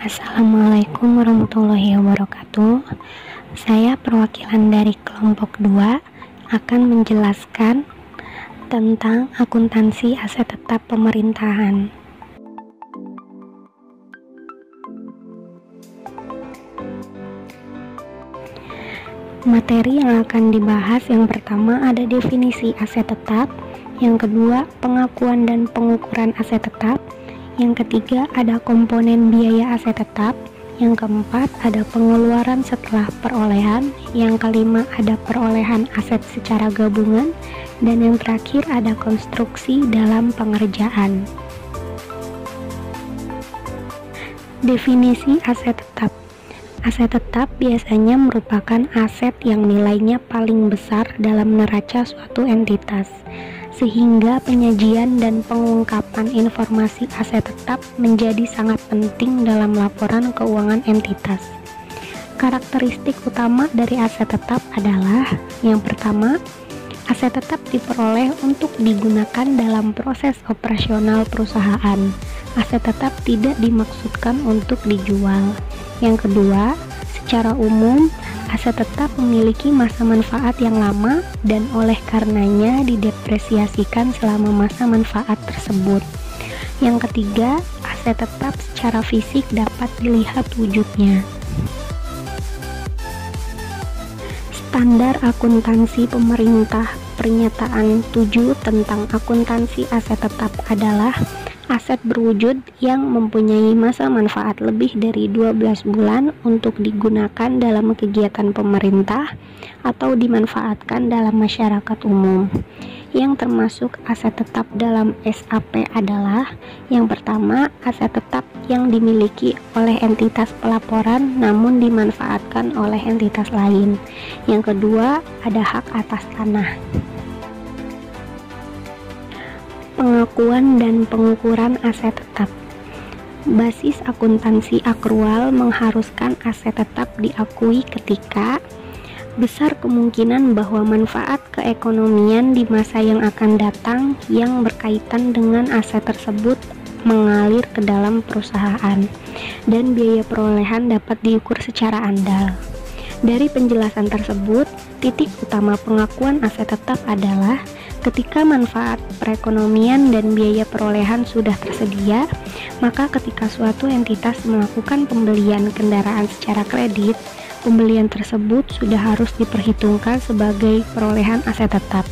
Assalamualaikum warahmatullahi wabarakatuh. Saya perwakilan dari kelompok 2 akan menjelaskan tentang akuntansi aset tetap pemerintahan. Materi yang akan dibahas yang pertama ada definisi aset tetap, yang kedua pengakuan dan pengukuran aset tetap, yang ketiga ada komponen biaya aset tetap, yang keempat ada pengeluaran setelah perolehan, yang kelima ada perolehan aset secara gabungan, dan yang terakhir ada konstruksi dalam pengerjaan. Definisi aset tetap. Aset tetap biasanya merupakan aset yang nilainya paling besar dalam neraca suatu entitas, sehingga penyajian dan pengungkapan informasi aset tetap menjadi sangat penting dalam laporan keuangan entitas. Karakteristik utama dari aset tetap adalah: yang pertama, aset tetap diperoleh untuk digunakan dalam proses operasional perusahaan. Aset tetap tidak dimaksudkan untuk dijual. Yang kedua, secara umum, aset tetap memiliki masa manfaat yang lama dan oleh karenanya didepresiasikan selama masa manfaat tersebut. Yang ketiga, aset tetap secara fisik dapat dilihat wujudnya. Standar akuntansi pemerintah pernyataan 7 tentang akuntansi aset tetap adalah aset berwujud yang mempunyai masa manfaat lebih dari 12 bulan untuk digunakan dalam kegiatan pemerintah atau dimanfaatkan dalam masyarakat umum. Yang termasuk aset tetap dalam SAP adalah: yang pertama, aset tetap yang dimiliki oleh entitas pelaporan namun dimanfaatkan oleh entitas lain. Yang kedua, ada hak atas tanah. Pengakuan dan pengukuran aset tetap. Basis akuntansi akrual mengharuskan aset tetap diakui ketika besar kemungkinan bahwa manfaat keekonomian di masa yang akan datang yang berkaitan dengan aset tersebut mengalir ke dalam perusahaan, dan biaya perolehan dapat diukur secara andal. Dari penjelasan tersebut, titik utama pengakuan aset tetap adalah ketika manfaat perekonomian dan biaya perolehan sudah tersedia, maka ketika suatu entitas melakukan pembelian kendaraan secara kredit, pembelian tersebut sudah harus diperhitungkan sebagai perolehan aset tetap.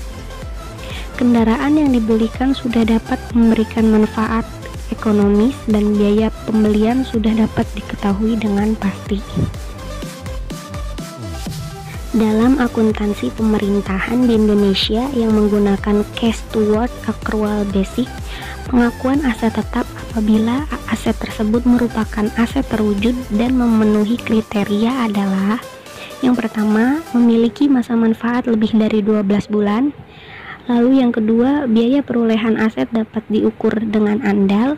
Kendaraan yang dibelikan sudah dapat memberikan manfaat ekonomis dan biaya pembelian sudah dapat diketahui dengan pasti. Dalam akuntansi pemerintahan di Indonesia yang menggunakan cash toward accrual basic, pengakuan aset tetap apabila aset tersebut merupakan aset terwujud dan memenuhi kriteria adalah: yang pertama, memiliki masa manfaat lebih dari 12 bulan. Lalu yang kedua, biaya perolehan aset dapat diukur dengan andal.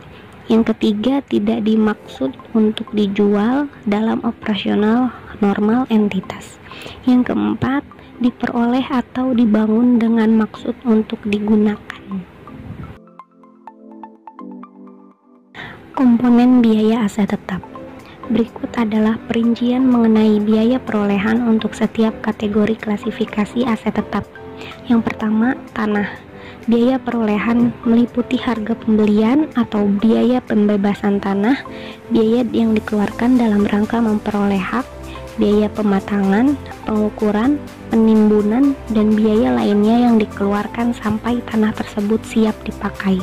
Yang ketiga, tidak dimaksud untuk dijual dalam operasional normal entitas. Yang keempat, diperoleh atau dibangun dengan maksud untuk digunakan. Komponen biaya aset tetap. Berikut adalah perincian mengenai biaya perolehan untuk setiap kategori klasifikasi aset tetap. Yang pertama, tanah. Biaya perolehan meliputi harga pembelian atau biaya pembebasan tanah, biaya yang dikeluarkan dalam rangka memperoleh hak, biaya pematangan, pengukuran, penimbunan, dan biaya lainnya yang dikeluarkan sampai tanah tersebut siap dipakai.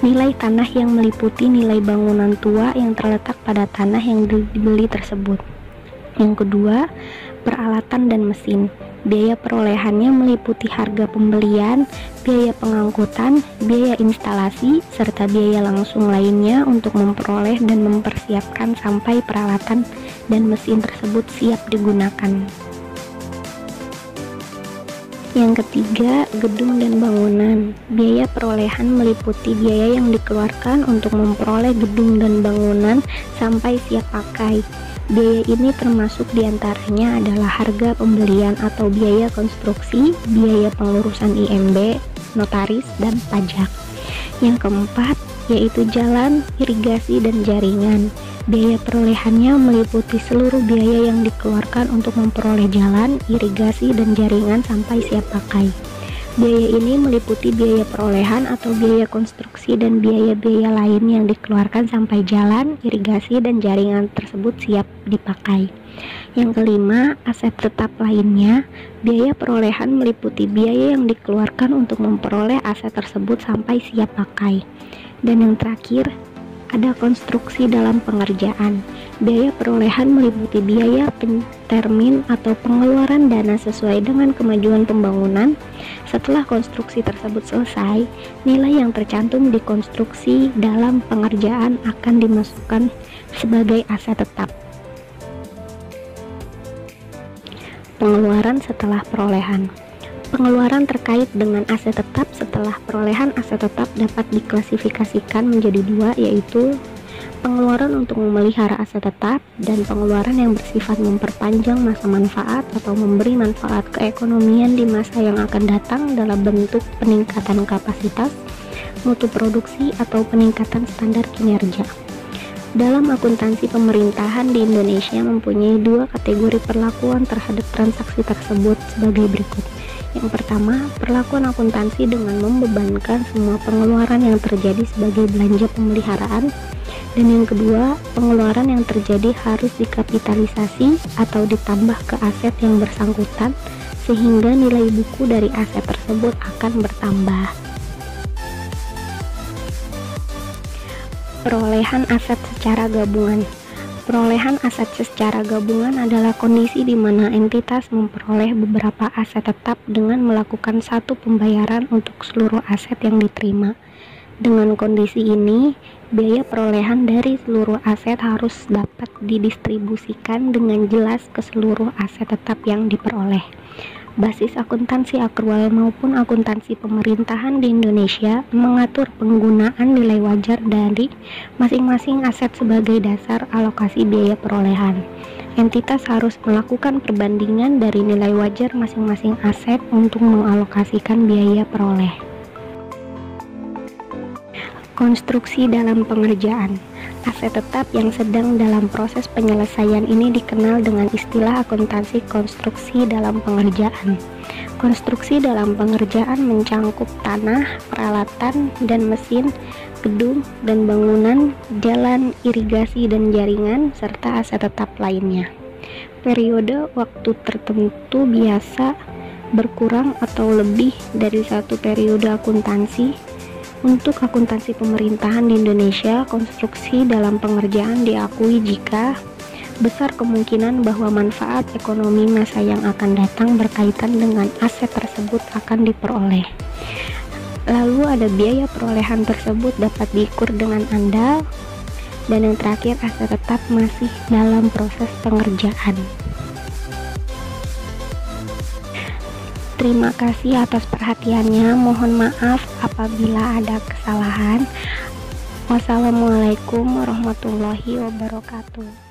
Nilai tanah yang meliputi nilai bangunan tua yang terletak pada tanah yang dibeli tersebut. Yang kedua, peralatan dan mesin. Biaya perolehannya meliputi harga pembelian, biaya pengangkutan, biaya instalasi, serta biaya langsung lainnya untuk memperoleh dan mempersiapkan sampai peralatan dan mesin tersebut siap digunakan. Yang ketiga, gedung dan bangunan. Biaya perolehan meliputi biaya yang dikeluarkan untuk memperoleh gedung dan bangunan sampai siap pakai. Biaya ini termasuk diantaranya adalah harga pembelian atau biaya konstruksi, biaya pengurusan IMB, notaris, dan pajak. Yang keempat, yaitu jalan, irigasi, dan jaringan. Biaya perolehannya meliputi seluruh biaya yang dikeluarkan untuk memperoleh jalan, irigasi, dan jaringan sampai siap pakai. Biaya ini meliputi biaya perolehan atau biaya konstruksi dan biaya-biaya lain yang dikeluarkan sampai jalan, irigasi, dan jaringan tersebut siap dipakai. Yang kelima, aset tetap lainnya. Biaya perolehan meliputi biaya yang dikeluarkan untuk memperoleh aset tersebut sampai siap pakai. Dan yang terakhir, ada konstruksi dalam pengerjaan. Biaya perolehan meliputi biaya pentermin atau pengeluaran dana sesuai dengan kemajuan pembangunan. Setelah konstruksi tersebut selesai, nilai yang tercantum di konstruksi dalam pengerjaan akan dimasukkan sebagai aset tetap. Pengeluaran setelah perolehan. Pengeluaran terkait dengan aset tetap setelah perolehan aset tetap dapat diklasifikasikan menjadi dua, yaitu pengeluaran untuk memelihara aset tetap dan pengeluaran yang bersifat memperpanjang masa manfaat atau memberi manfaat keekonomian di masa yang akan datang dalam bentuk peningkatan kapasitas, mutu produksi, atau peningkatan standar kinerja. Dalam akuntansi pemerintahan di Indonesia mempunyai dua kategori perlakuan terhadap transaksi tersebut sebagai berikut. Yang pertama, perlakuan akuntansi dengan membebankan semua pengeluaran yang terjadi sebagai belanja pemeliharaan. Dan yang kedua, pengeluaran yang terjadi harus dikapitalisasi atau ditambah ke aset yang bersangkutan sehingga nilai buku dari aset tersebut akan bertambah. Perolehan aset secara gabungan. Perolehan aset secara gabungan adalah kondisi di mana entitas memperoleh beberapa aset tetap dengan melakukan satu pembayaran untuk seluruh aset yang diterima. Dengan kondisi ini, biaya perolehan dari seluruh aset harus dapat didistribusikan dengan jelas ke seluruh aset tetap yang diperoleh. Basis akuntansi akrual maupun akuntansi pemerintahan di Indonesia mengatur penggunaan nilai wajar dari masing-masing aset sebagai dasar alokasi biaya perolehan. Entitas harus melakukan perbandingan dari nilai wajar masing-masing aset untuk mengalokasikan biaya peroleh. Konstruksi dalam pengerjaan. Aset tetap yang sedang dalam proses penyelesaian ini dikenal dengan istilah akuntansi konstruksi dalam pengerjaan. Konstruksi dalam pengerjaan mencangkup tanah, peralatan, dan mesin, gedung dan bangunan, jalan, irigasi dan jaringan, serta aset tetap lainnya. Periode waktu tertentu biasa berkurang atau lebih dari satu periode akuntansi. Untuk akuntansi pemerintahan di Indonesia, konstruksi dalam pengerjaan diakui jika besar kemungkinan bahwa manfaat ekonomi masa yang akan datang berkaitan dengan aset tersebut akan diperoleh. Lalu ada biaya perolehan tersebut dapat diukur dengan andal. Dan yang terakhir, aset tetap masih dalam proses pengerjaan. Terima kasih atas perhatiannya. Mohon maaf apabila ada kesalahan. Wassalamualaikum warahmatullahi wabarakatuh.